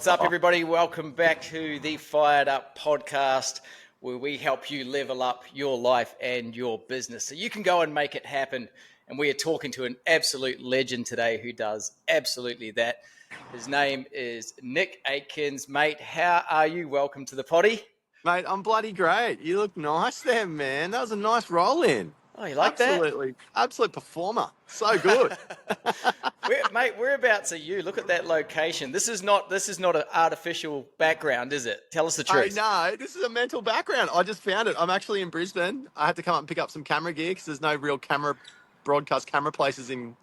What's up, everybody? Welcome back to the Fired Up podcast, where we help you level up your life and your business so you can go and make it happen. And we are talking to an absolute legend today who does absolutely that. His name is Nick Aikins. Mate, how are you? Welcome to the potty. Mate, I'm bloody great. You look nice there, man. That was a nice roll in. Oh, you like Absolutely. Absolute performer. So good. Mate, whereabouts are you? Look at that location. This is not an artificial background, is it? Tell us the truth. No, this is a mental background. I just found it. I'm actually in Brisbane. I had to come up and pick up some camera gear because there's no real broadcast camera places in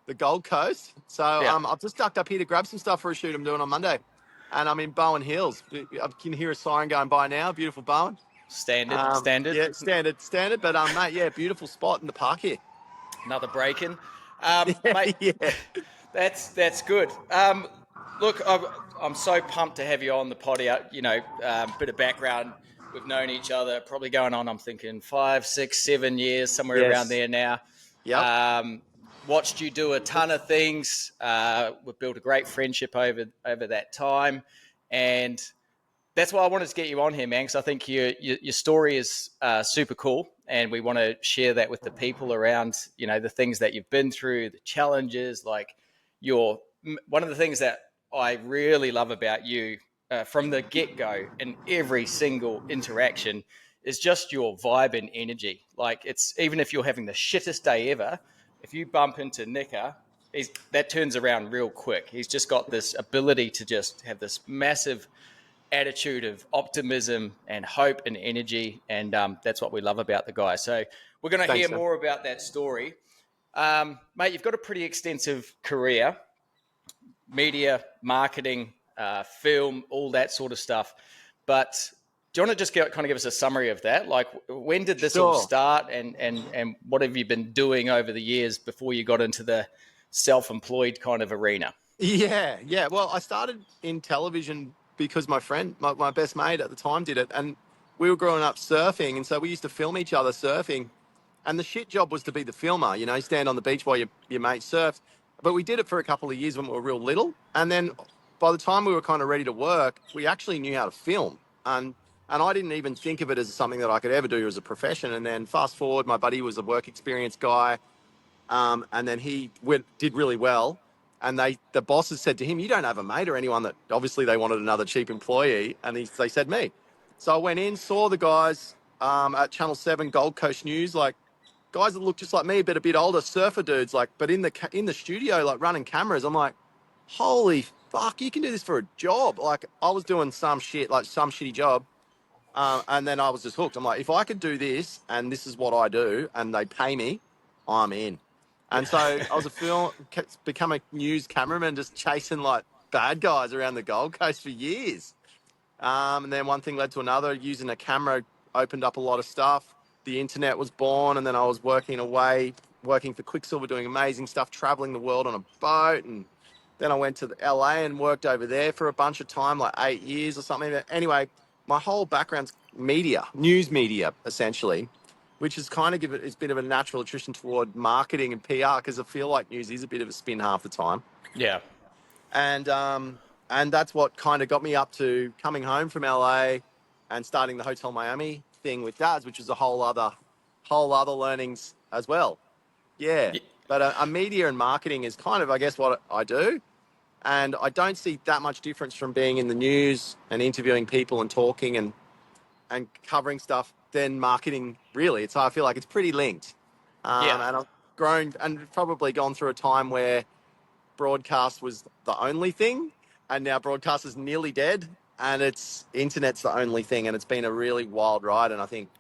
the Gold Coast. So I've just ducked up here to grab some stuff for a shoot I'm doing on Monday. And I'm in Bowen Hills. I can hear a siren going by now. Beautiful Bowen. Standard. Yeah, standard. But mate, yeah, beautiful spot in the park here. Another break-in. Mate, yeah. That's good. Look, I'm so pumped to have you on the potty. Bit of background. We've known each other probably going on, I'm thinking 5, 6, 7 years, somewhere around there now. Yep. Watched you do a ton of things. We've built a great friendship over that time. And that's why I wanted to get you on here, man, because I think your story is super cool. And we want to share that with the people around, the things that you've been through, the challenges, like one of the things that I really love about you from the get-go in every single interaction is just your vibe and energy. Like, it's even if you're having the shittest day ever, if you bump into Nicker, that turns around real quick. He's just got this ability to just have this massive attitude of optimism and hope and energy, and that's what we love about the guy. So we're going to hear more about that story. Mate, you've got a pretty extensive career, media, marketing, film, all that sort of stuff. But do you want to just kind of give us a summary of that? Like, when did this all start, and what have you been doing over the years before you got into the self-employed kind of arena? Yeah. Well, I started in television because my friend, my best mate at the time, did it. And we were growing up surfing. And so we used to film each other surfing. And the shit job was to be the filmer, stand on the beach while your mate surfed. But we did it for a couple of years when we were real little. And then by the time we were kind of ready to work, we actually knew how to film. And I didn't even think of it as something that I could ever do as a profession. And then fast forward, my buddy was a work experience guy. And then he did really well. And the bosses said to him, "You don't have a mate or anyone that..." Obviously they wanted another cheap employee, and they said me. So I went in, saw the guys at Channel 7 Gold Coast News, like guys that looked just like me, but a bit older, surfer dudes, but in the studio, like running cameras. I'm like, holy fuck, you can do this for a job. Like, I was doing some shitty job, and then I was just hooked. I'm like, if I could do this, and this is what I do, and they pay me, I'm in. And so I was become a news cameraman, just chasing like bad guys around the Gold Coast for years. And then one thing led to another. Using a camera opened up a lot of stuff. The internet was born, and then I was working for Quicksilver, doing amazing stuff, traveling the world on a boat. And then I went to LA and worked over there for a bunch of time, like 8 years or something. But anyway, my whole background's news media, essentially, which is kind of it's a bit of a natural attrition toward marketing and PR, because I feel like news is a bit of a spin half the time. Yeah. And that's what kind of got me up to coming home from LA and starting the Hotel Miami thing with Dads, which was a whole other learnings as well. Yeah. But a media and marketing is kind of, I guess, what I do. And I don't see that much difference from being in the news and interviewing people and talking and covering stuff than marketing, really. I feel like it's pretty linked. And I've grown and probably gone through a time where broadcast was the only thing, and now broadcast is nearly dead, and internet's the only thing, and it's been a really wild ride. And I think,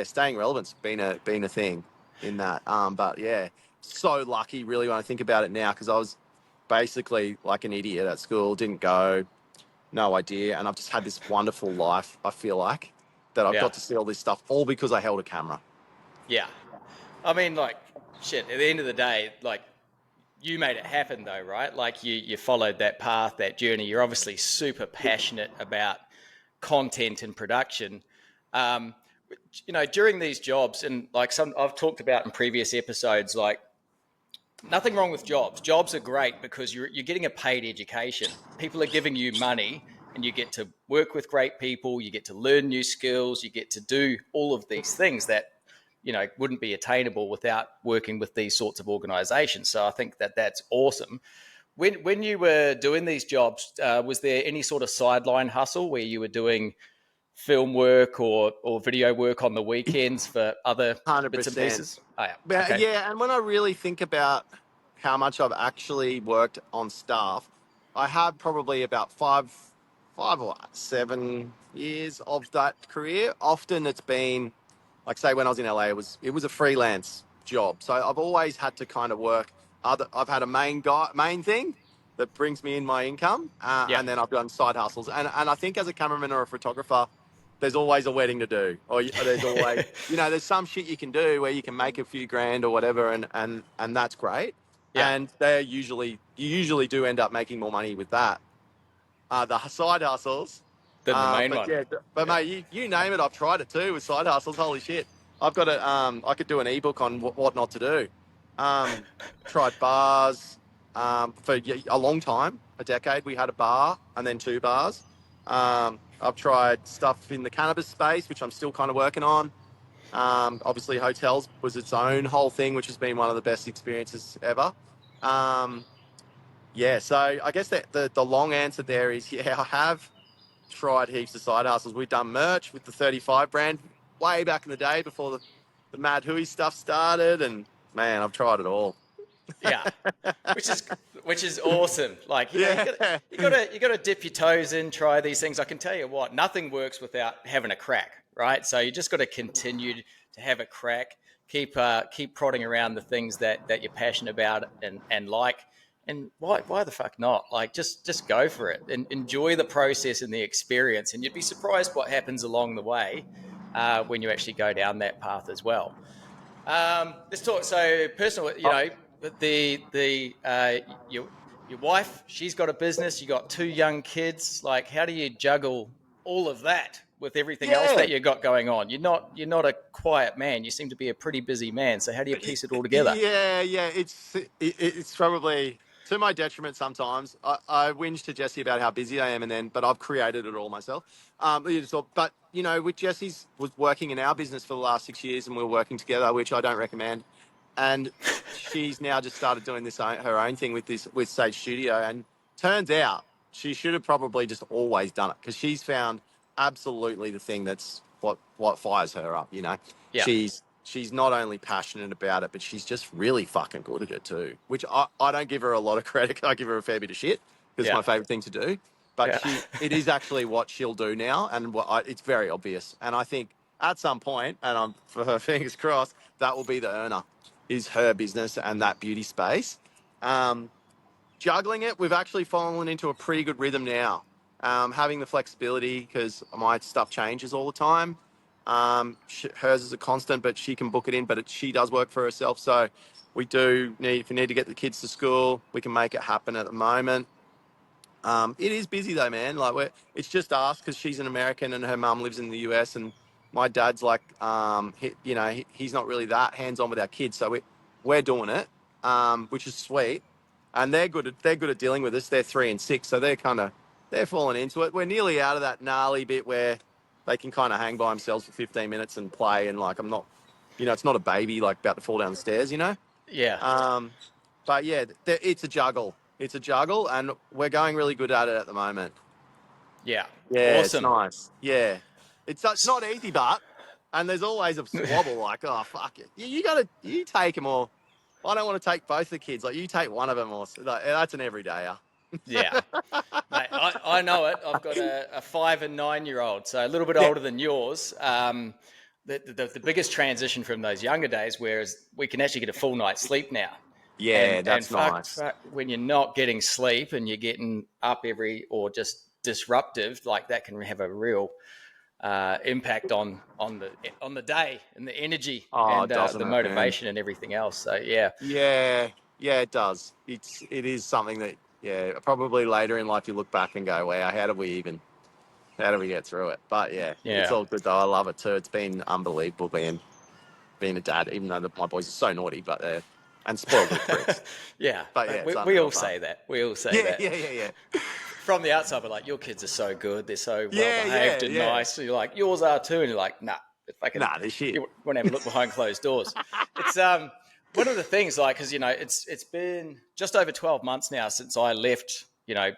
staying relevant's been a thing in that. But yeah, so lucky really when I think about it now, because I was basically like an idiot at school, didn't go, no idea, and I've just had this wonderful life, I feel like, that I've got to see all this stuff, all because I held a camera. Yeah. I mean, like, shit, at the end of the day, like, you made it happen though, right? Like, you followed that path, that journey. You're obviously super passionate about content and production. During these jobs, and like I've talked about in previous episodes, like, nothing wrong with jobs. Jobs are great because you're getting a paid education. People are giving you money, and you get to work with great people. You get to learn new skills. You get to do all of these things that wouldn't be attainable without working with these sorts of organizations. So I think that that's awesome. When you were doing these jobs, was there any sort of sideline hustle where you were doing film work or video work on the weekends for other bits and 100%. pieces? Oh, yeah. But Okay. yeah, and when I really think about how much I've actually worked on stuff, I have probably about five or 7 years of that career. Often it's been, like, say, when I was in LA, it was a freelance job. So I've always had to kind of work. I've had a main thing that brings me in my income, Yeah. and then I've done side hustles. And I think as a cameraman or a photographer, there's always a wedding to do, or there's always, there's some shit you can do where you can make a few grand or whatever, and that's great. Yeah. And you usually do end up making more money with that. The side hustles. Then the main But one. yeah, but Yeah. mate, you name it, I've tried it too with side hustles. Holy shit. I've got I could do an ebook on what not to do. Um, Tried bars, for a long time, a decade. We had a bar and then 2 bars. I've tried stuff in the cannabis space, which I'm still kind of working on. Obviously, hotels was its own whole thing, which has been one of the best experiences ever. Um, yeah, so I guess that the long answer there is, yeah, I have tried heaps of side hustles. We've done merch with the 35 brand way back in the day before the Mad Hui stuff started, and man, I've tried it all. Yeah. Which is awesome. Like, Yeah, you got to dip your toes in, try these things. I can tell you what, nothing works without having a crack, right? So you just got to continue to have a crack, keep prodding around the things that you're passionate about and like. And why the fuck not? Like, just go for it and enjoy the process and the experience, and you'd be surprised what happens along the way when you actually go down that path as well. Let's talk. So personal, oh, your wife, she's got a business. You got 2 young kids. Like, how do you juggle all of that with everything else yeah. that you got going on? You're not a quiet man. You seem to be a pretty busy man. So how do you piece it all together? Yeah. It's probably to my detriment sometimes. I whinge to Jesse about how busy I am, but I've created it all myself. But with Jesse's was working in our business for the last 6 years, and we are working together, which I don't recommend. And she's now just started doing her own thing with Sage Studio, and turns out she should have probably just always done it, because she's found absolutely the thing that's what fires her up. Yeah, She's not only passionate about it, but she's just really fucking good at it too. Which I don't give her a lot of credit. I give her a fair bit of shit because it's yeah, my favorite thing to do. But yeah, it is actually what she'll do now, and it's very obvious. And I think at some point, and I'm for her fingers crossed, that will be the earner, is her business and that beauty space. Um, Juggling it, we've actually fallen into a pretty good rhythm now. Having the flexibility, because my stuff changes all the time. Hers is a constant, but she can book it in. But she does work for herself, so we do need. If we need to get the kids to school, we can make it happen at the moment. It is busy though, man. It's just us, because she's an American and her mum lives in the US, and my dad's like, he's not really that hands on with our kids, so we're doing it, which is sweet, and they're good at dealing with us. They're 3 and 6, so they're falling into it. We're nearly out of that gnarly bit where they can kind of hang by themselves for 15 minutes and play, and like I'm not, it's not a baby like about to fall down the stairs. yeah, Um, but yeah, it's a juggle. It's a juggle, and we're going really good at it at the moment. yeah. Yeah, it's Awesome. nice. Yeah, it's not easy, but and there's always a squabble. Like, oh fuck it, you take them, or I don't want to take both the kids. Like, you take one of them, or like, that's an everydayer. Yeah, mate, I know it. I've got a 5 and 9-year-old, so a little bit Yeah, older than yours. The biggest transition from those younger days, whereas we can actually get a full night's sleep now, yeah, and that's nice. fuck, when you're not getting sleep and you're getting up or just disruptive, like that can have a real impact on the day and the energy Oh, and doesn't the it, man? motivation and everything else. So yeah, Yeah, it does. It is something that, yeah, probably later in life you look back and go, wow, how do we get through it? But yeah, it's yeah, all good though. I love it too. It's been unbelievable being a dad, even though my boys are so naughty, but and spoiled little pricks. Yeah, But yeah, it's we unreal all fun. say that. We all say Yeah, that. yeah, yeah, yeah. From the outside, we're like, your kids are so good. They're so well Yeah, behaved yeah, and yeah. nice. So you're like, yours are too. And you're like, nah, fucking, Nah, this shit. you want to have a look behind closed doors. It's one of the things, like, because, it's been just over 12 months now since I left,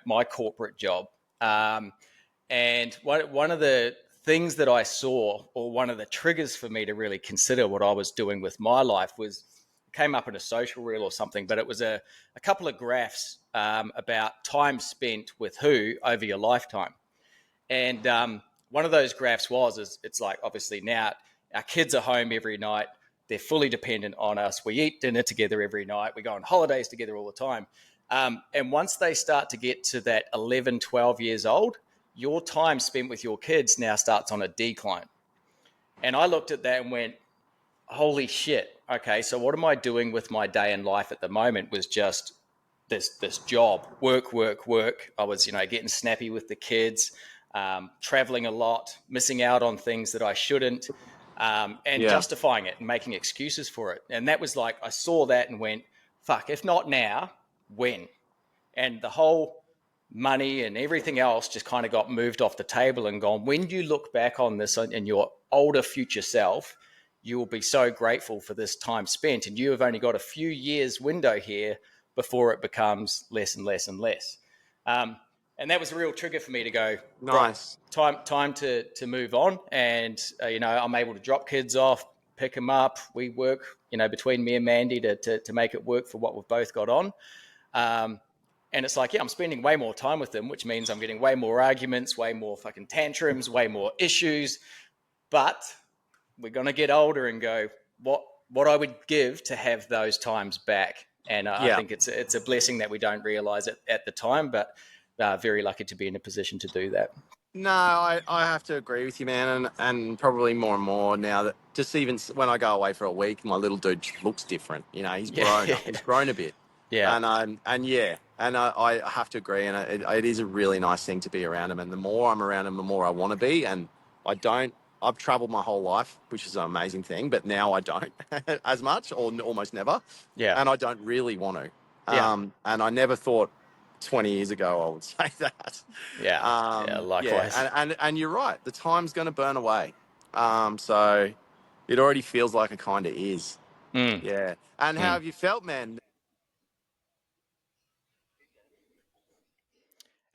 my corporate job. And one of the things that I saw, or one of the triggers for me to really consider what I was doing with my life, was came up in a social reel or something, but it was a couple of graphs about time spent with who over your lifetime. And one of those graphs it's like, obviously now our kids are home every night. They're fully dependent on us. We eat dinner together every night. We go on holidays together all the time. And once they start to get to that 11, 12 years old, your time spent with your kids now starts on a decline. And I looked at that and went, holy shit. Okay, so what am I doing with my day in life at the moment was just this job, work, work, work. I was, getting snappy with the kids, traveling a lot, missing out on things that I shouldn't, and Yeah. justifying it and making excuses for it. And that was like, I saw that and went, fuck, if not now, when? And the whole money and everything else just kind of got moved off the table and gone, when you look back on this in your older future self, you will be so grateful for this time spent. And you have only got a few years window here before it becomes less and less and less. And that was a real trigger for me to go, right, Nice. time to move on. And, I'm able to drop kids off, pick them up. We work, between me and Mandy to make it work for what we've both got on. And it's like, yeah, I'm spending way more time with them, which means I'm getting way more arguments, way more fucking tantrums, way more issues. But we're going to get older and go, what I would give to have those times back. And I think it's a blessing that we don't realize it at the time, but very lucky to be in a position to do that. No, I have to agree with you, man, and probably more and more now that just even when I go away for a week, my little dude looks different. He's Yeah, grown up. He's grown a bit. yeah, And yeah, and I have to agree, and it is a really nice thing to be around him. And the more I'm around him, the more I want to be. And I don't. I've traveled my whole life, which is an amazing thing, but now I don't as much, or almost never, yeah, and I don't really want to. yeah, And I never thought 20 years ago I would say that. yeah, yeah. Likewise. Yeah, and you're right. The time's going to burn away. So it already feels like it kind of is. Mm, Yeah. And how mm. have you felt, man?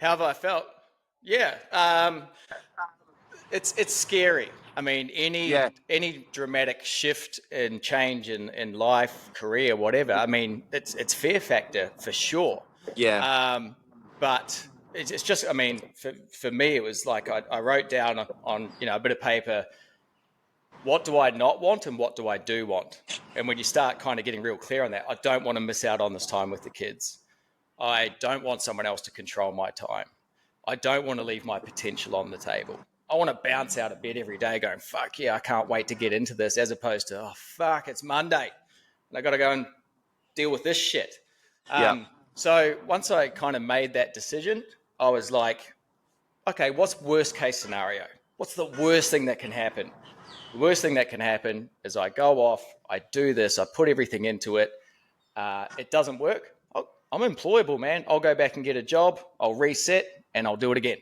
How have I felt? Yeah, it's scary. I mean, Yeah, any dramatic shift and change in life, career, whatever. I mean, it's fear factor for sure. yeah, But it's just, I mean, for me, it was like I wrote down on a bit of paper, what do I not want and what do I do want? And when you start kind of getting real clear on that, I don't want to miss out on this time with the kids. I don't want someone else to control my time. I don't want to leave my potential on the table. I want to bounce out of bed every day going, fuck yeah, I can't wait to get into this, as opposed to, oh, fuck, it's Monday and I got to go and deal with this shit. yeah. So once I kind of made that decision, I was like, okay, what's worst case scenario? What's the worst thing that can happen? The worst thing that can happen is I go off, I do this, I put everything into it. It doesn't work. I'm employable, man. I'll go back and get a job. I'll reset and I'll do it again.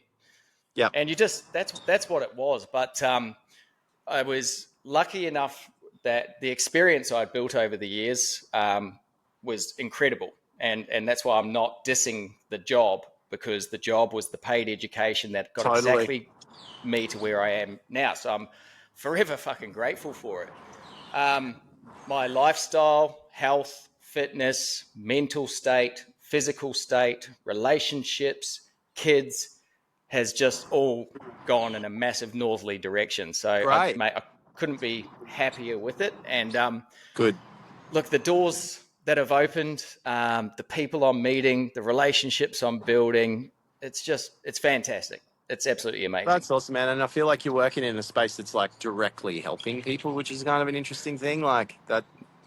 Yeah, And that's what it was. But I was lucky enough that the experience I built over the years was incredible. And that's why I'm not dissing the job, because the job was the paid education that got totally. exactly me to where I am now. So I'm forever fucking grateful for it. My lifestyle, health, fitness, mental state, physical state, relationships, kids has just all gone in a massive northerly direction. So Great. I couldn't be happier with it. And Good. look, the doors that have opened, the people I'm meeting, the relationships I'm building, it's fantastic. It's absolutely amazing. That's awesome, man. And I feel like you're working in a space that's like directly helping people, which is kind of an interesting thing. Like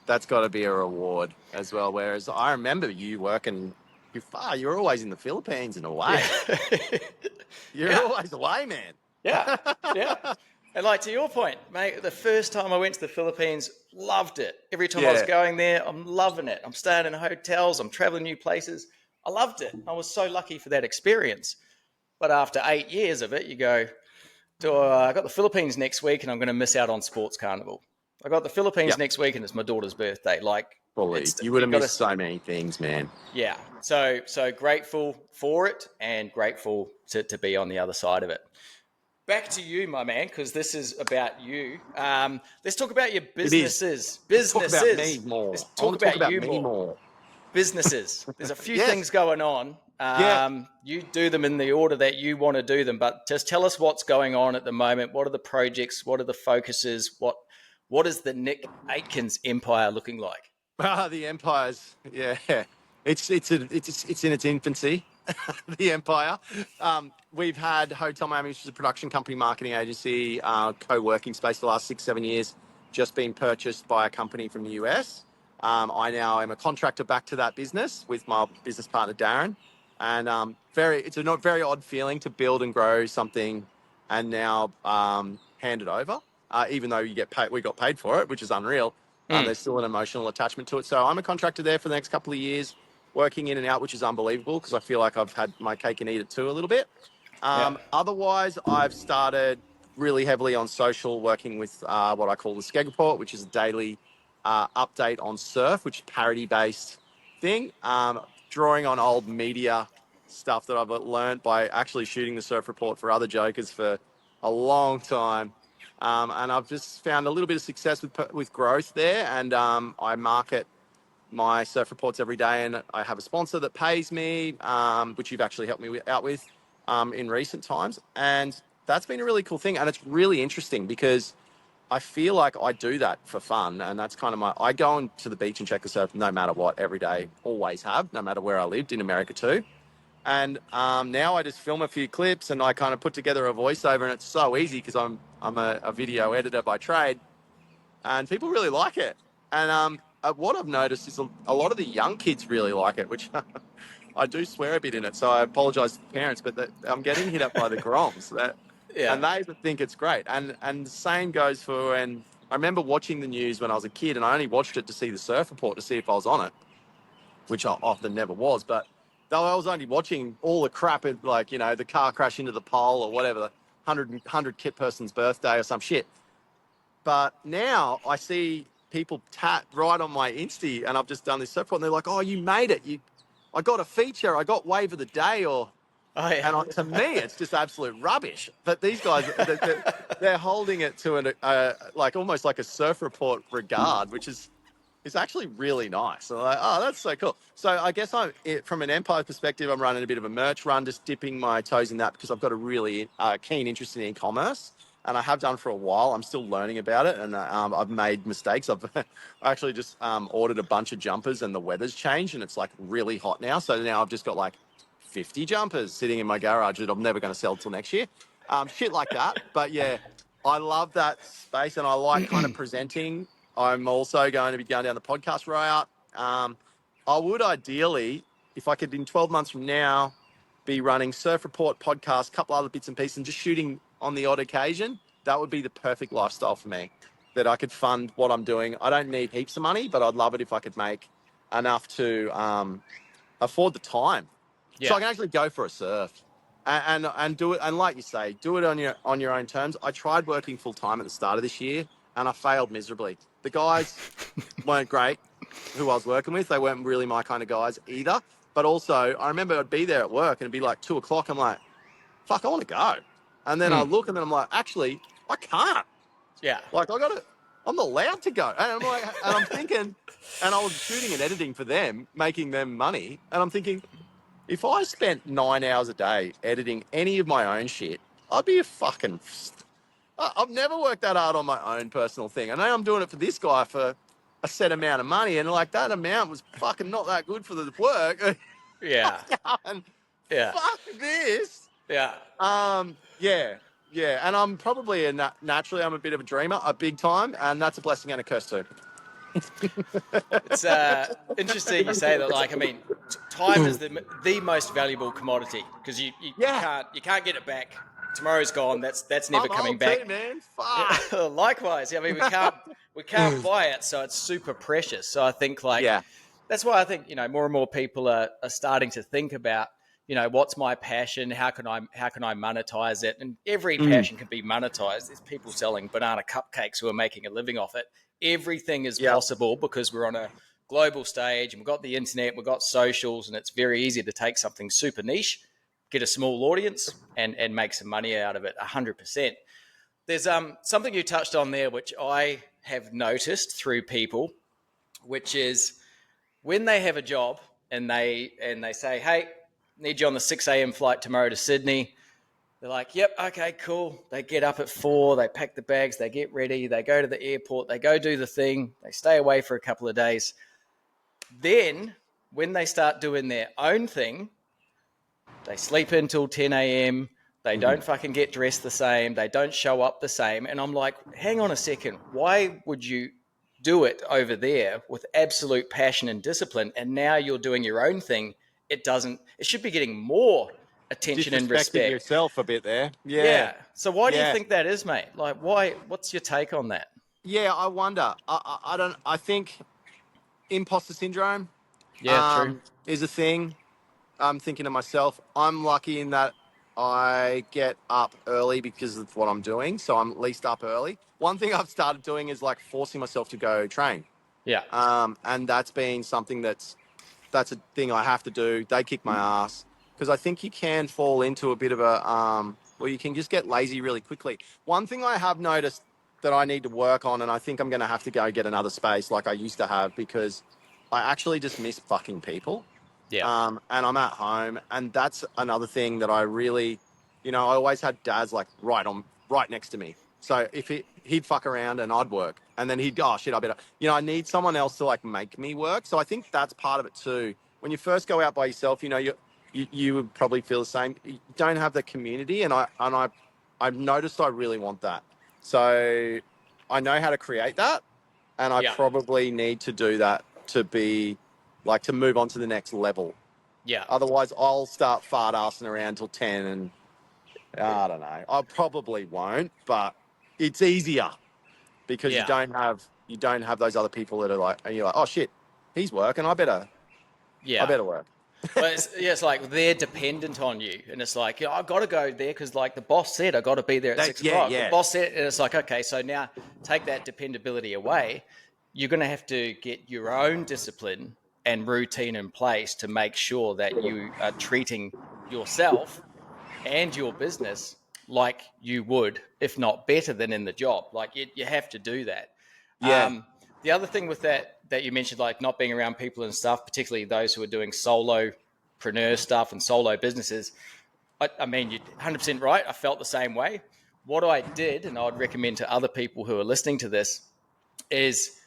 that's got to be a reward as well. Whereas I remember you working, you're always in the Philippines and Yeah. away. You're Yeah. always away, man. Yeah. Yeah. And like to your point, mate, the first time I went to the Philippines, loved it. Every time I was Yeah. going there, I'm loving it. I'm staying in hotels, I'm traveling new places. I loved it. I was so lucky for that experience. But after 8 years of it, you go, I got the Philippines next week and I'm going to miss out on Sports Carnival. I got the Philippines Yep. next week and it's my daughter's birthday. Like Fully. it's You would you've have got to, missed so many things, man. yeah. So grateful for it and grateful to be on the other side of it. Back to you, my man, because this is about you. Let's talk about your It is. businesses. Let's talk about me Businesses. more. Let's I talk want to talk about about you me more. more. Businesses. There's a few Yes. things going on. Yeah. You do them in the order that you want to do them, but just tell us what's going on at the moment. What are the projects? What are the focuses? What is the Nick Aitkins empire looking like? The Empire's, yeah, it's in its infancy. The Empire. We've had Hotel Miami, which is a production company, marketing agency, co-working space for the last 6-7 years, just been purchased by a company from the US. I now am a contractor back to that business with my business partner Darren, and it's a not very odd feeling to build and grow something, and now hand it over. Even though you get paid, we got paid for it, which is unreal. Mm, There's still an emotional attachment to it. So I'm a contractor there for the next couple of years, working in and out, which is unbelievable because I feel like I've had my cake and eat it too a little bit. yeah. Otherwise, I've started really heavily on social, working with what I call the Skeg Report, which is a daily update on surf, which is parody-based thing, drawing on old media stuff that I've learned by actually shooting the surf report for other jokers for a long time. And I've just found a little bit of success with growth there. And I market my surf reports every day, and I have a sponsor that pays me, which you've actually helped me out with in recent times. And that's been a really cool thing. And it's really interesting because I feel like I do that for fun. And that's kind of I go into the beach and check the surf no matter what every day, always have, no matter where I lived in America too. And now I just film a few clips and I kind of put together a voiceover, and it's so easy because I'm a video editor by trade, and people really like it. And what I've noticed is a lot of the young kids really like it, which I do swear a bit in it. So I apologise to the parents, but I'm getting hit up by the Groms, Yeah. and they think it's great. And the same goes for, and I remember watching the news when I was a kid, and I only watched it to see the surf report to see if I was on it, which I often never was. But though I was only watching all the crap, like, the car crash into the pole or whatever, the 100 kit person's birthday or some shit. But now I see people right on my Insta, and I've just done this surf report, and they're like, "Oh, you made it! I got a feature. I got wave of the day." Oh, yeah. To me, it's just absolute rubbish. But these guys, they're holding it to like almost like a surf report regard, which is actually really nice. And I'm like, oh, that's so cool. So I guess from an Empire perspective, I'm running a bit of a merch run, just dipping my toes in that because I've got a really keen interest in e-commerce. And I have done for a while. I'm still learning about it, and I've made mistakes. I've I actually just ordered a bunch of jumpers, and the weather's changed, and it's like really hot now. So now I've just got like 50 jumpers sitting in my garage that I'm never going to sell till next year. Shit like that. But yeah, I love that space, and I like kind of presenting. I'm also going to be going down the podcast route. I would ideally, if I could, in 12 months from now, be running Surf Report podcast, a couple other bits and pieces, and just shooting on the odd occasion. That would be the perfect lifestyle for me, that I could fund what I'm doing. I don't need heaps of money, but I'd love it if I could make enough to afford the time, so Yeah. I can actually go for a surf and do it. And like you say, do it on your own terms. I tried working full time at the start of this year, and I failed miserably. The guys weren't great who I was working with. They weren't really my kind of guys either. But also, I remember I'd be there at work and it'd be like 2 o'clock. I'm like, fuck, I want to go. And then I Mm, look, and then I'm like, actually, I can't. yeah. Like, I'm not allowed to go. And I'm like, and I'm thinking, and I was shooting and editing for them, making them money. And I'm thinking, if I spent 9 hours a day editing any of my own shit, I'd be a fucking. I've never worked that hard on my own personal thing. I know I'm doing it for this guy for a set amount of money, and like that amount was fucking not that good for the work. Yeah. And Yeah. fuck this. Yeah. Yeah, yeah. And I'm probably naturally I'm a bit of a dreamer, a big time, and that's a blessing and a curse too. It's interesting you say that. Like, I mean, time is the most valuable commodity because you Yeah. can't get it back. tomorrow's gone. That's never I'm coming old back. too, man. Fuck. Likewise, I mean, we can't buy it, so it's super precious. So I think like Yeah. that's why I think more and more people are starting to think about what's my passion, how can I monetize it, and every Mm. passion can be monetized. There's people selling banana cupcakes who are making a living off it. Everything is Yeah. possible because we're on a global stage and we've got the internet, we've got socials, and it's very easy to take something super niche, get a small audience, and make some money out of it. 100%. There's something you touched on there, which I have noticed through people, which is when they have a job and they say, "Hey, need you on the 6 a.m. flight tomorrow to Sydney." They're like, "Yep, okay, cool." They get up at 4, they pack the bags, they get ready, they go to the airport, they go do the thing, they stay away for a couple of days. Then when they start doing their own thing, they sleep until 10 a.m. They Mhm. don't fucking get dressed the same. They don't show up the same. And I'm like, hang on a second. Why would you do it over there with absolute passion and discipline? And now you're doing your own thing. It should be getting more attention and Disrespecting respect. yourself a bit there. Yeah. Yeah. So why do you Yeah. think that is, mate? Like, why? What's your take on that? Yeah. I wonder. I don't. I think imposter syndrome Yeah, true. is a thing. I'm thinking to myself, I'm lucky in that I get up early because of what I'm doing. So I'm at least up early. One thing I've started doing is like forcing myself to go train. Yeah. And that's been something that's a thing I have to do. They kick my ass because I think you can fall into a bit of a well, you can just get lazy really quickly. One thing I have noticed that I need to work on, and I think I'm going to have to go get another space like I used to have because I actually just miss fucking people. Yeah. And I'm at home, and that's another thing that I really, I always had dads like right next to me. So if he'd fuck around and I'd work, and then he'd go, oh shit, I better, I need someone else to like make me work. So I think that's part of it too. When you first go out by yourself, you would probably feel the same. You don't have the community, and I've noticed I really want that. So I know how to create that, and I Yeah. probably need to do that to be like to move on to the next level. Yeah. Otherwise, I'll start fart assing around till 10, and I don't know. I probably won't, but it's easier because Yeah. you don't have those other people that are like, and you're like, oh shit, he's working. I Yeah. better work. Well, it's like they're dependent on you, and it's like I've got to go there because like the boss said I got to be there at That, 6 o'clock. The yeah, boss said, and it's like okay, so now take that dependability away. You're going to have to get your own discipline and routine in place to make sure that you are treating yourself and your business like you would, if not better than in the job. Like you have to do that. yeah, The other thing with that you mentioned, like not being around people and stuff, particularly those who are doing solopreneur stuff and solo businesses. I mean, you're 100% right. I felt the same way. What I did, and I'd recommend to other people who are listening to this, is,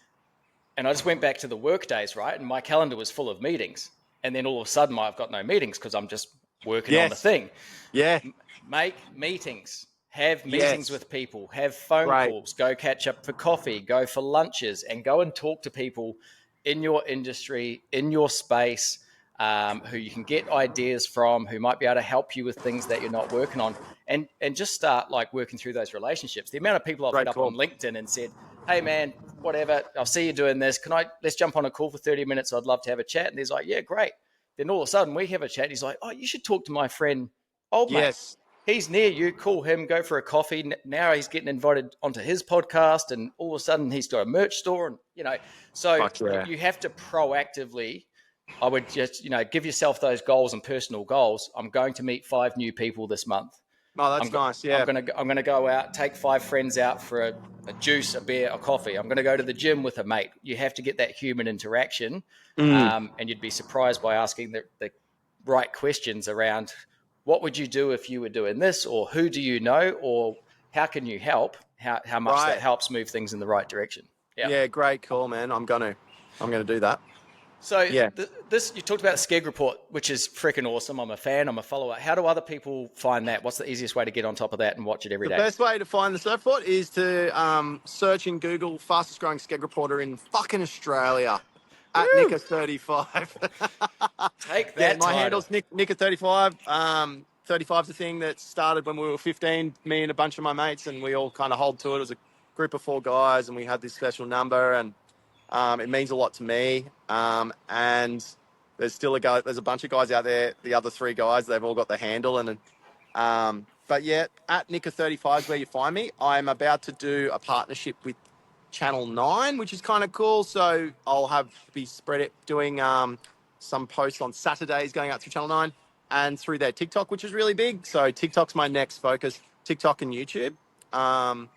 and I just went back to the work days, right? And my calendar was full of meetings. And then all of a sudden, I've got no meetings because I'm just working on the yes, thing. yeah, Make meetings, have meetings yes, with people, have phone great, calls, go catch up for coffee, go for lunches, and go and talk to people in your industry, in your space, who you can get ideas from, who might be able to help you with things that you're not working on, and just start like working through those relationships. The amount of people I've hit great up on call. LinkedIn and said, "Hey man, whatever, I see you doing this. Let's jump on a call for 30 minutes. I'd love to have a chat." And he's like, "Yeah, great." Then all of a sudden we have a chat. And he's like, "Oh, you should talk to my friend, old mate. Yes, He's near you. Call him, go for a coffee." Now he's getting invited onto his podcast, and all of a sudden he's got a merch store. And, so fuck yeah, you have to proactively, I would just, give yourself those goals and personal goals. I'm going to meet 5 new people this month. oh I'm, that's go- nice, I'm yeah, gonna I'm gonna go out, take 5 friends out for a juice, a beer, a coffee. I'm gonna go to the gym with a mate. You have to get that human interaction, mm, and you'd be surprised by asking the right questions around what would you do if you were doing this, or who do you know, or how can you help? How much that right, helps move things in the right direction. Yeah. yeah, great call, man. I'm gonna do that. So Yeah. this you talked about the Skeg report, which is freaking awesome. I'm a fan. I'm a follower. How do other people find that? What's the easiest way to get on top of that and watch it every The day? best way to find the surf report is to search in Google fastest growing skeg reporter in fucking Australia at Woo! Nicker35. Take Yeah, that my title. handle's Nicker35. 35 is a thing that started when we were 15, me and a bunch of my mates, and we all kind of hold to it. It was a group of 4 guys, and we had this special number, and it means a lot to me. And there's still there's a bunch of guys out there. The other 3 guys, they've all got the handle, but yeah, at Nicker35 is where you find me. I'm about to do a partnership with Channel 9, which is kind of cool. So I'll be spread it doing some posts on Saturdays going out through Channel 9 and through their TikTok, which is really big. So TikTok's my next focus. TikTok and YouTube are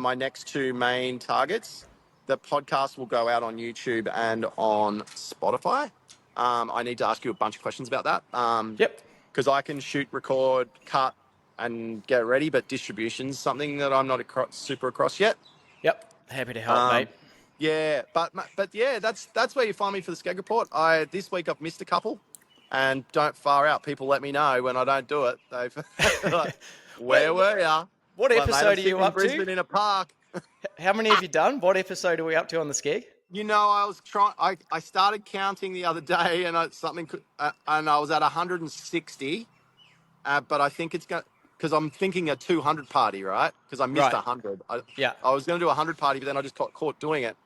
my next 2 main targets. The podcast will go out on YouTube and on Spotify. I need to ask you a bunch of questions about that. Yep. Because I can shoot, record, cut, and get ready, but distribution's something that I'm not super across yet. Yep. Happy to help, mate. Yeah, but yeah, that's where you find me for the Skeg Report. This week I've missed a couple, and don't far out. People let me know when I don't do it. They've like, where were ya? What episode are you up Brisbane to? in a park. How many have you done? What episode are we up to on the Skeg? You know, I started counting the other day, and and I was at 160. But I think it's going because I'm thinking a 200 party, right? Because I missed 100. I was going to do a 100 party, but then I just got caught doing it.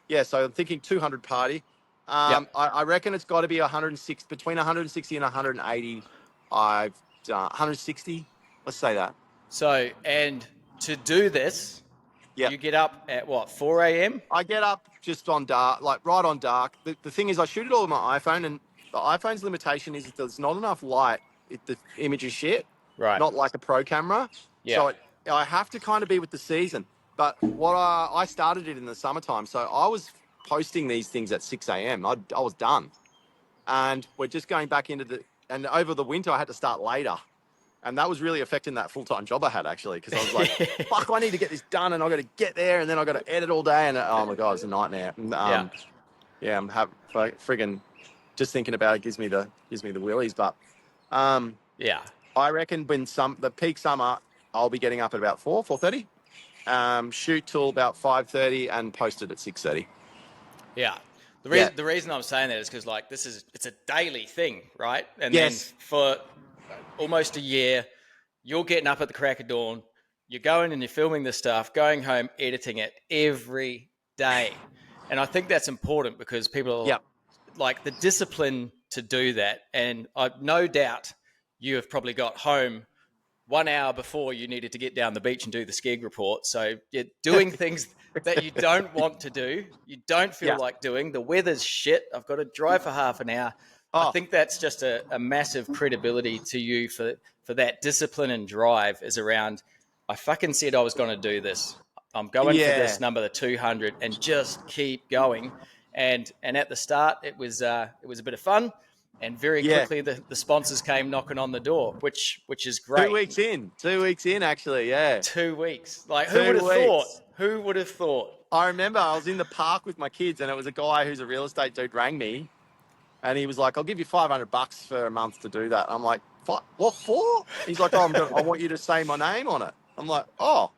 Yeah, so I'm thinking 200 party. I reckon it's got to be 106, between 160 and 180. I've done 160. Let's say that. So, and to do this, you get up at what, 4 a.m.? I get up just on dark, like right on dark. The thing is, I shoot it all with my iPhone, and the iPhone's limitation is that there's not enough light. The image is shit. Right. Not like a pro camera. Yeah. So I have to kind of be with the season. But I started it in the summertime. So I was posting these things at 6 a.m. I was done. And we're just going back and over the winter, I had to start later. And that was really affecting that full-time job I had, actually. Because I was like, fuck, I need to get this done. And I've got to get there. And then I've got to edit all day. And oh my God, it's a nightmare. Yeah, I'm friggin' just thinking about it gives me the willies. But I reckon when the peak summer, I'll be getting up at about 4:30, shoot till about 5:30, and post it at 6:30. Yeah. The reason I'm saying that is because like it's a daily thing, right? And then for almost a year, you're getting up at the crack of dawn, you're going and you're filming this stuff, going home, editing it every day. And I think that's important because people are like the discipline to do that. And I've no doubt you have probably got home 1 hour before you needed to get down the beach and do the Skeg Report. So you're doing things that you don't want to do. You don't feel like doing. The weather's shit. I've got to drive for half an hour. I think that's just a massive credibility to you for that discipline and drive is around, I fucking said I was going to do this. I'm going for this number, the 200, and just keep going. And at the start, it was a bit of fun. And very quickly, the sponsors came knocking on the door, which is great. 2 weeks in, actually, yeah. 2 weeks. Like, who would have thought? Who would have thought? I remember I was in the park with my kids, and it was a guy who's a real estate dude rang me, and he was like, I'll give you $500 for a month to do that. I'm like, what for? He's like, I want you to say my name on it. I'm like, oh.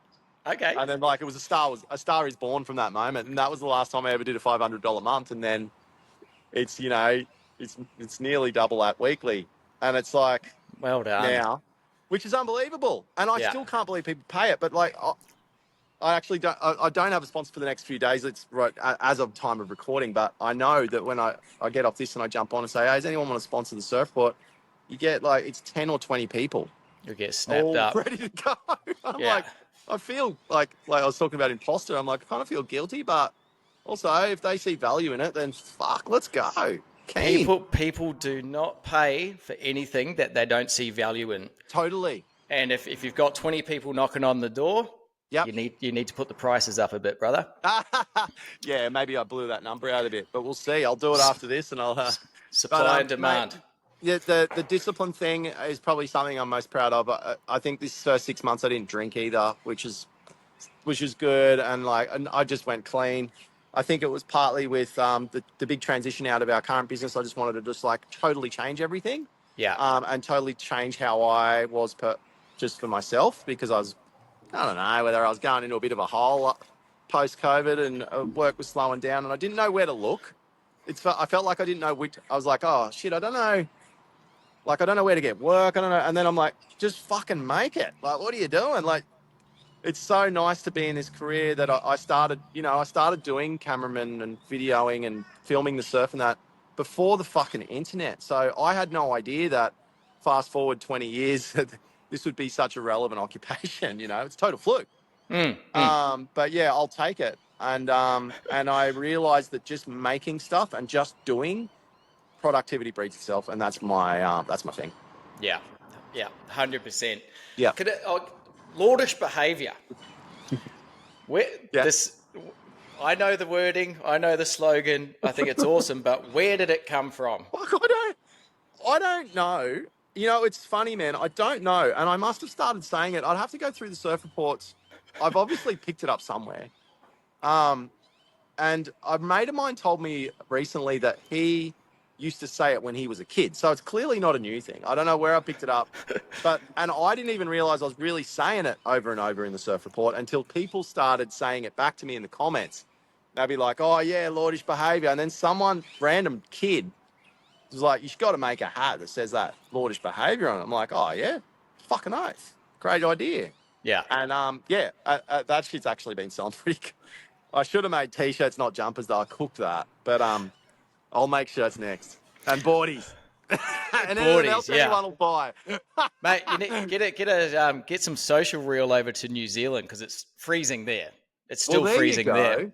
Okay. And then, like, it was a star is born from that moment, and that was the last time I ever did a $500 month, and then it's, you know, it's nearly double that weekly, and it's like, well done now, which is unbelievable. And I still can't believe people pay it. But like, I actually don't. I don't have a sponsor for the next few days. It's right as of time of recording. But I know that when I get off this and I jump on and say, hey, does anyone want to sponsor the surfboard? You get like it's 10 or 20 people. You get snapped up, ready to go. I'm like, I feel like I was talking about imposter. I'm like, I kind of feel guilty, but also if they see value in it, then fuck, let's go. People do not pay for anything that they don't see value in. Totally. And if you've got 20 people knocking on the door, you need to put the prices up a bit, brother. Yeah, maybe I blew that number out a bit, but we'll see. I'll do it after this, and I'll supply and demand. Mate, the discipline thing is probably something I'm most proud of. I think this first 6 months I didn't drink either, which is good, and I just went clean. I think it was partly with the big transition out of our current business. I just wanted to totally change everything. Yeah. And totally change how I was just for myself, because I don't know whether I was going into a bit of a hole post-COVID, and work was slowing down, and I didn't know where to look. I felt like I didn't know which. I was like, oh shit, I don't know. Like, I don't know where to get work. I don't know. And then I'm like, just fucking make it. Like, what are you doing? Like, it's so nice to be in this career that I started, I started doing cameraman and videoing and filming the surf and that before the fucking internet. So I had no idea that fast forward 20 years, that this would be such a relevant occupation. It's total fluke. Mm, mm. But yeah, I'll take it. And I realized that just making stuff and just doing productivity breeds itself. And that's my thing. Yeah, yeah, 100%. Yeah. Could it, lordish behavior. Where Yeah. this, I know the wording, I know the slogan. I think it's awesome, but where did it come from? Fuck, I don't know. It's funny, man. I don't know. And I must have started saying it. I'd have to go through the surf reports. I've obviously picked it up somewhere. And a mate of mine told me recently that he used to say it when he was a kid. So it's clearly not a new thing. I don't know where I picked it up. And I didn't even realize I was really saying it over and over in the surf report until people started saying it back to me in the comments. They'd be like, oh, yeah, lordish behavior. And then someone, random kid, was like, you got to make a hat that says that lordish behavior on it. I'm like, oh, yeah, fucking oath. Great idea. Yeah. And that shit's actually been selling pretty good. I should have made T-shirts, not jumpers, though. I cooked that. But I'll make shirts next. And boardies. And anything else anyone will buy. Mate, you need, get some social reel over to New Zealand because it's freezing there. It's still freezing there.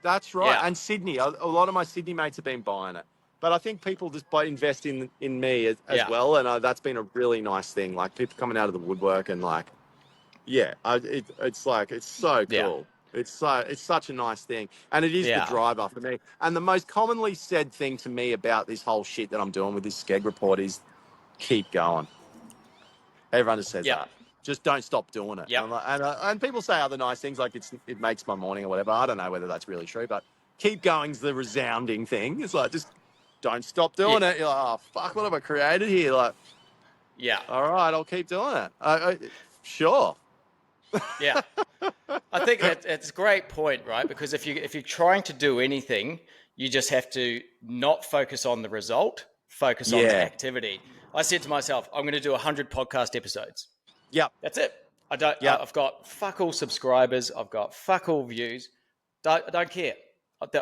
That's right. Yeah. And Sydney, a lot of my Sydney mates have been buying it. But I think people just invest in me as well, and that's been a really nice thing. Like people coming out of the woodwork and like, it's so cool. Yeah. It's such a nice thing, and it is the driver for me. And the most commonly said thing to me about this whole shit that I'm doing with this Skeg report is, keep going. Everyone just says that. Just don't stop doing it. Yep. And people say other nice things like it makes my morning or whatever. I don't know whether that's really true, but keep going's the resounding thing. It's like, just don't stop doing it. You're like, oh, fuck, what have I created here? Like, all right, I'll keep doing it. Sure. Yeah. I think it's a great point, right? Because if you're trying to do anything, you just have to not focus on the result, focus on the activity. I said to myself, I'm going to do 100 podcast episodes. Yeah. That's it. I've got fuck all subscribers. I've got fuck all views. I don't care.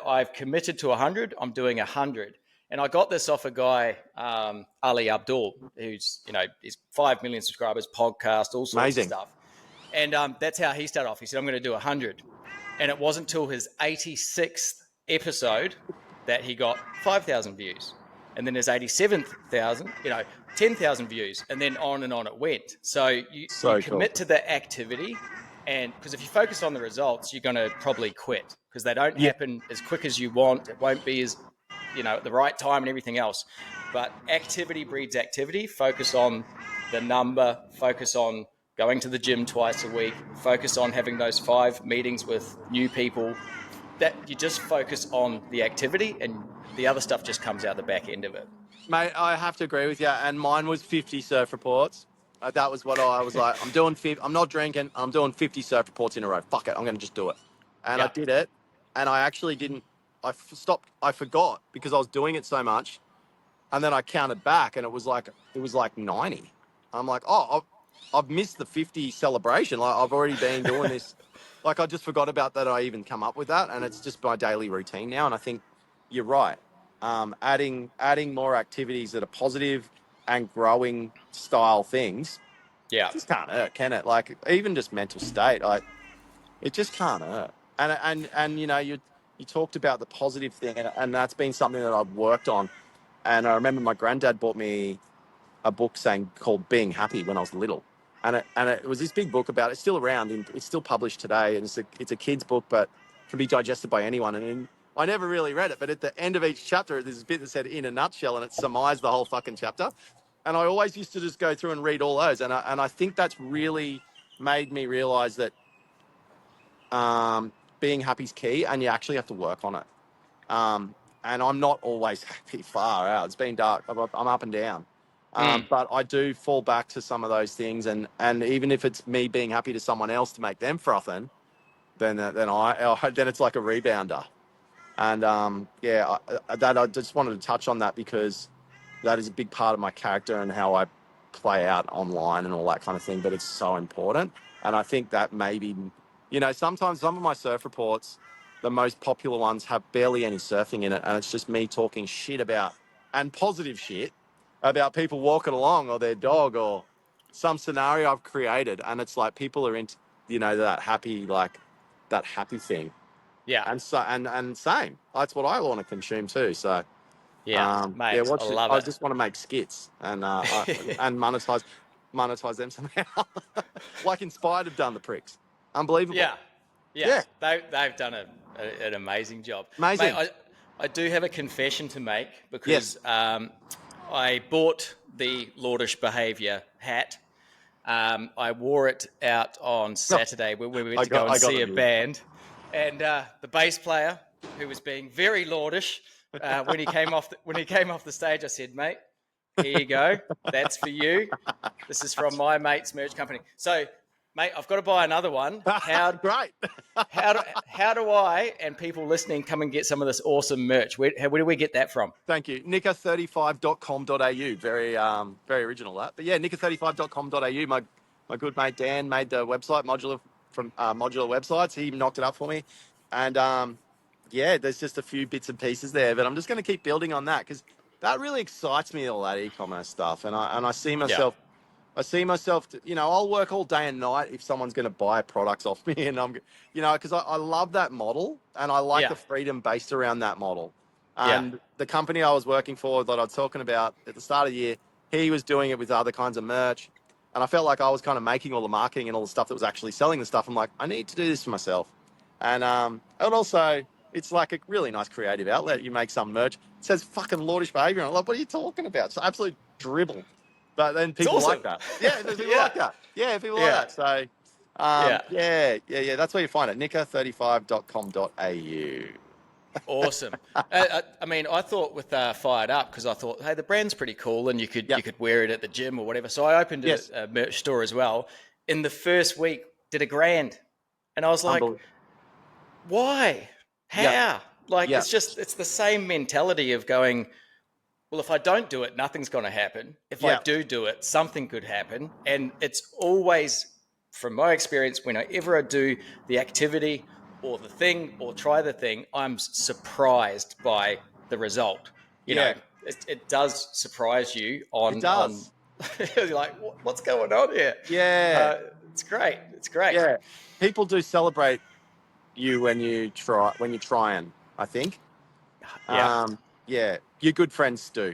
I've committed to 100. I'm doing 100. And I got this off a guy, Ali Abdul, who's, he's 5 million subscribers, podcast, all sorts of stuff. And that's how he started off. He said, I'm going to do 100. And it wasn't until his 86th episode that he got 5,000 views. And then his 87,000, 10,000 views. And then on it went. So you commit to the activity. And because if you focus on the results, you're going to probably quit because they don't happen as quick as you want. It won't be as, at the right time and everything else. But activity breeds activity. Focus on the number. Focus on going to the gym twice a week, focus on having those 5 meetings with new people, that you just focus on the activity and the other stuff just comes out the back end of it. Mate, I have to agree with you. And mine was 50 surf reports. That was what I was like, I'm not drinking, I'm doing 50 surf reports in a row. Fuck it, I'm going to just do it. And I did it. And I actually I forgot because I was doing it so much. And then I counted back and it was like 90. I'm like, I've missed the 50 celebration. Like I've already been doing this. Like I just forgot about that. I even come up with that, and it's just my daily routine now. And I think you're right. Adding more activities that are positive and growing style things. Yeah, just can't hurt, can it? Like even just mental state, it just can't hurt. And you talked about the positive thing, and that's been something that I've worked on. And I remember my granddad bought me a book called Being Happy when I was little. And it was this big book about, it's still around, and it's still published today, and it's a kid's book, but can be digested by anyone. And I never really read it, but at the end of each chapter, there's a bit that said in a nutshell, and it surmised the whole fucking chapter. And I always used to just go through and read all those. And I think that's really made me realize that being happy is key, and you actually have to work on it. And I'm not always happy, far out. It's been dark. I'm up and down. But I do fall back to some of those things, and even if it's me being happy to someone else to make them frothing, then it's like a rebounder. And I just wanted to touch on that because that is a big part of my character and how I play out online and all that kind of thing. But it's so important, and I think that maybe, sometimes some of my surf reports, the most popular ones, have barely any surfing in it, and it's just me talking shit about and positive shit about people walking along or their dog or some scenario I've created, and it's like people are into that happy thing, Yeah. and so and same. That's what I want to consume too. So. Yeah, Yeah, mate, I watch it. love I it. just want to make skits and monetize them somehow. Like Inspired have done the pricks. Unbelievable. Yeah, yeah, Yeah, they've done an amazing job, mate. amazing. I do have a confession to make Yes. because I bought the Lordish behaviour hat. I wore it out on No, Saturday when we went I to go got and I got see the a view. band, and the bass player, who was being very Lordish, when he came off the stage, I said, "Mate, here you go. That's for you. This is from my mate's merch company." So, mate, I've got to buy another one. Great. How do I and people listening come and get some of this awesome merch? Where do we get that from? Thank you. Nika35.com.au. Very original that. But yeah, nika35.com.au. My good mate Dan made the website Modular Websites. He knocked it up for me. And yeah, there's just a few bits and pieces there, but I'm just going to keep building on that because that really excites me, all that e-commerce stuff. And I see Yeah, myself I'll work all day and night if someone's going to buy products off me, and because I love that model and I like yeah, the freedom based around that model. yeah, And the company I was working for that I was talking about at the start of the year, he was doing it with other kinds of merch. And I felt like I was kind of making all the marketing and all the stuff that was actually selling the stuff. I'm like, I need to do this for myself. And also, it's like a really nice creative outlet. You make some merch. It says fucking Lordish behavior. And I'm like, what are you talking about? It's absolute dribble. But then it's people like awesome. that. Yeah, there's people Yeah, like that. Yeah, people like yeah, that. So, yeah. yeah. That's where you find it. nika35.com.au. Awesome. I mean, I thought with Fired Up because I thought, hey, the brand's pretty cool, and you could Yeah. you could wear it at the gym or whatever. So I opened Yes. a merch store as well. In the first week, did $1,000, and I was like, Unbelievable. why? Yeah. How? Like, Yeah. it's the same mentality of going, well, if I don't do it, nothing's going to happen. If I Yeah. do it, something could happen. And it's always, from my experience, whenever I do the activity or the thing or try the thing, I'm surprised by the result. You know, Yeah. it does surprise you It on does. you're like, what's going on here? Yeah. It's great. It's great. Yeah. People do celebrate you when you're trying, I think. Yeah. Yeah. Your good friends do.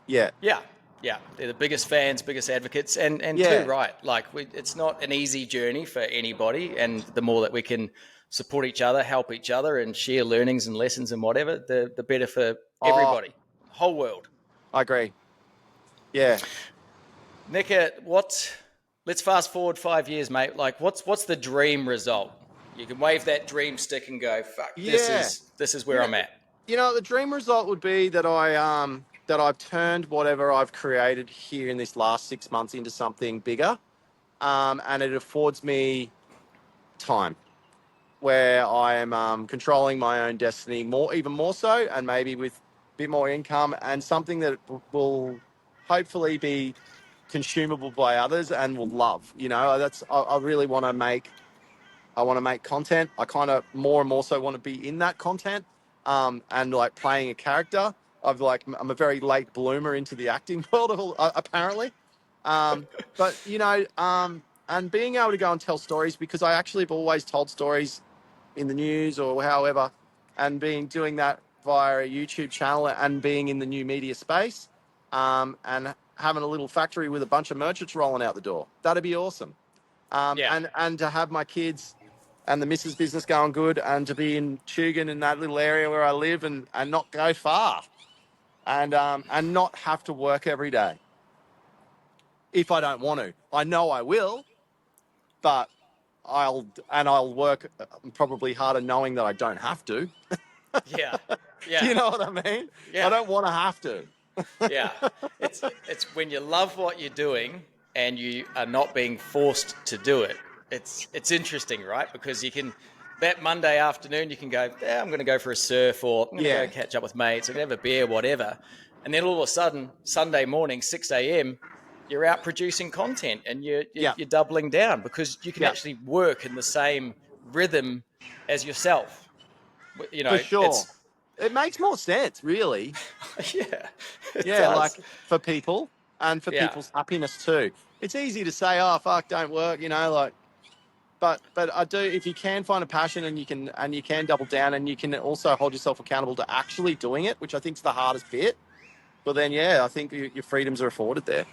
Yeah. Yeah, yeah, they're the biggest fans, biggest advocates, and too Yeah. right. Like it's not an easy journey for anybody, and the more that we can support each other, help each other, and share learnings and lessons and whatever, the better for Oh, everybody, whole world. I agree. Yeah. Nicker, let's fast forward 5 years, mate. Like, what's the dream result? You can wave that dream stick and go, "Fuck, this Yeah. is You where know, I'm at." the dream result would be that I've turned whatever I've created here in this last 6 months into something bigger, and it affords me time where I am controlling my own destiny even more so, and maybe with a bit more income and something that will hopefully be consumable by others and will love. I really want to make. I want to make content. I kind of more and more so want to be in that content, and like playing a character. I'm a very late bloomer into the acting world, apparently. But and being able to go and tell stories, because I actually have always told stories in the news or however, and doing that via a YouTube channel and being in the new media space, and having a little factory with a bunch of merchants rolling out the door. That'd be awesome. Yeah, And to have my kids and the missus business going good, and to be in Tugun in that little area where I live, and not go far, and not have to work every day if I don't want to. I know I will, but I'll work probably harder knowing that I don't have to. yeah, Do yeah, you know what I mean? I yeah. don't want to have to. Yeah, it's when you love what you're doing and you are not being forced to do it. It's interesting, right? Because you can that Monday afternoon you can go, yeah, I'm going to go for a surf, or I'm going to go Yeah, catch up with mates, I'm going to have a beer, whatever. And then all of a sudden, Sunday morning, 6 a.m., you're out producing content and you're doubling down because you can actually work in the same rhythm as yourself. You For know, sure. It makes more sense, really. it Yeah, like does. for people and for Yeah. people's happiness too. It's easy to say, oh fuck, don't work, you know, like but I do, if you can find a passion and you can double down and you can also hold yourself accountable to actually doing it, which I think is the hardest bit. But then I think your freedoms are afforded there.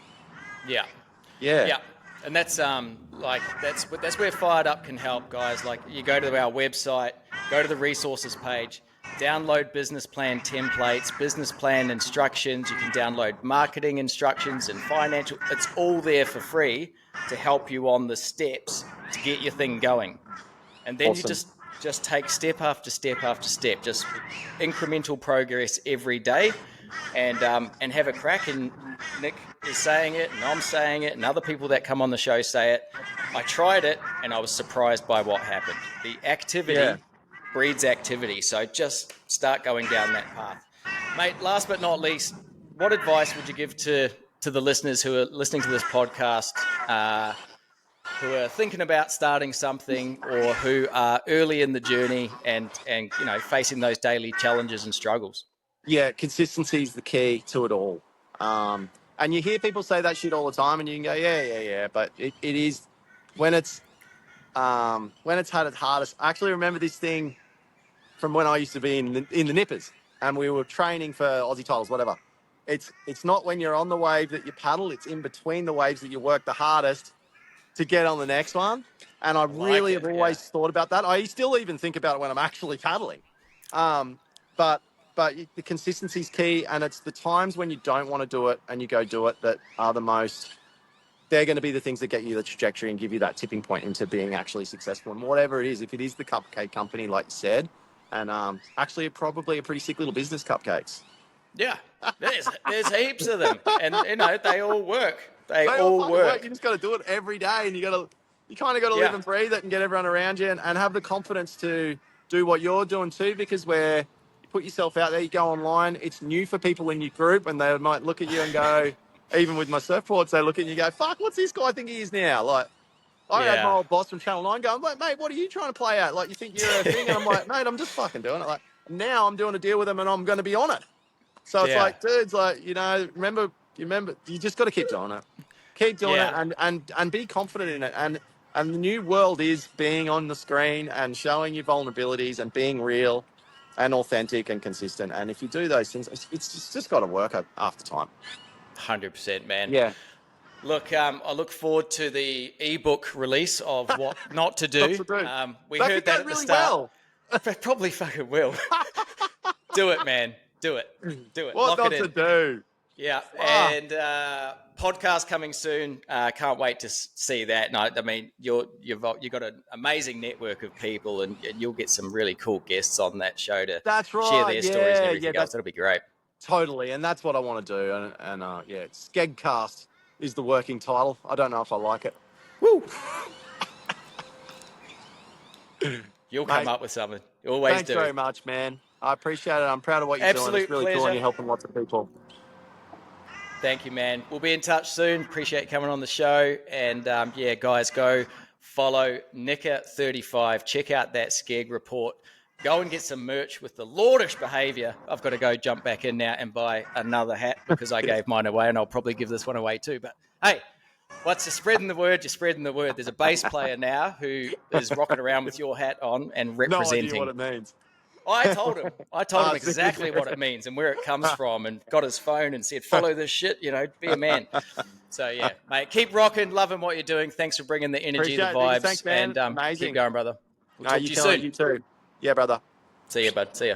Yeah. Yeah. Yeah. And that's that's where Fired Up can help, guys. Like, you go to our website, go to the resources page, download business plan templates, business plan instructions. You can download marketing instructions and financial. It's all there for free to help you on the steps to get your thing going. And then you Awesome. just take step after step after step, just incremental progress every day, and have a crack. And Nick is saying it, and I'm saying it, and other people that come on the show say it. I tried it, and I was surprised by what happened. The activity breeds activity, so just start going down that path, mate. Last but not least, what advice would you give to the listeners who are listening to this podcast? Who are thinking about starting something, or who are early in the journey and facing those daily challenges and struggles? Yeah, consistency is the key to it all. And you hear people say that shit all the time, and you can go, yeah. But it is when it's had its hardest. I actually remember this thing from when I used to be in the nippers, and we were training for Aussie titles, whatever. It's not when you're on the wave that you paddle; it's in between the waves that you work the hardest to get on the next one. And I Like really it, have yeah. always thought about that. I still even think about it when I'm actually paddling. But the consistency is key, and it's the times when you don't want to do it and you go do it that are the most. They're going to be the things that get you the trajectory and give you that tipping point into being actually successful. And whatever it is, if it is the cupcake company, like you said, and actually probably a pretty sick little business, cupcakes. Yeah, there's heaps of them, and they all work. They They all all fucking work. work. You just got to do it every day, and you kind of got to live Yeah, and breathe it and get everyone around you, and have the confidence to do what you're doing too. Because where you put yourself out there, you go online. It's new for people in your group, and they might look at you and go, even with my surfboards, they look at you and go, "Fuck, what's this guy think he is now?" Like, I had my yeah, old boss from Channel 9 going, mate, what are you trying to play at? Like, you think you're a thing? And I'm like, mate, I'm just fucking doing it. Like, now I'm doing a deal with them and I'm going to be on it. So it's yeah, like, dudes, like, remember, you just got to keep doing it. Keep doing it yeah. and be confident in it. And the new world is being on the screen and showing your vulnerabilities and being real and authentic and consistent. And if you do those things, it's just got to work after time. 100%, man. Yeah. Look, I look forward to the ebook release of what not to Not do. to do. We That heard could that go at the really start. well. But probably fucking will. Do it, man. Do it. Do it. What Lock it not to in. do? Yeah. Ah, And podcast coming soon. Can't wait to see that. No, I mean, you've got an amazing network of people, and you'll get some really cool guests on that show to that's share right. their stories and Yeah, everything else. that's That'll be great. totally. And that's what I want to do. And yeah, Skegcast is the working title. I don't know if I like it. Woo! You'll come Mate, up with something. You always thanks do. very much, man. I appreciate it. I'm proud of what you're doing. It's Absolute really cool and pleasure. you're helping lots of people. Thank you, man. We'll be in touch soon. Appreciate you coming on the show. And yeah, guys, go follow Nicker35. Check out that Skeg report. Go and get some merch with the Lordish behavior. I've got to go jump back in now and buy another hat because I gave mine away, and I'll probably give this one away too. But hey, what's the spreading the word? You're spreading the word. There's a bass player now who is rocking around with your hat on and No idea what representing. it means. I told him Ah, exactly what it means and where it comes from, and got his phone and said, follow this shit, be a man. So yeah, mate, keep rocking, loving what you're doing. Thanks for bringing the energy, Appreciate the it, Vickers. vibes, Thanks, man. and Amazing. keep going, brother. We'll No, talk you to you killing it. soon. You too. Yeah, brother. See you, bud. See ya.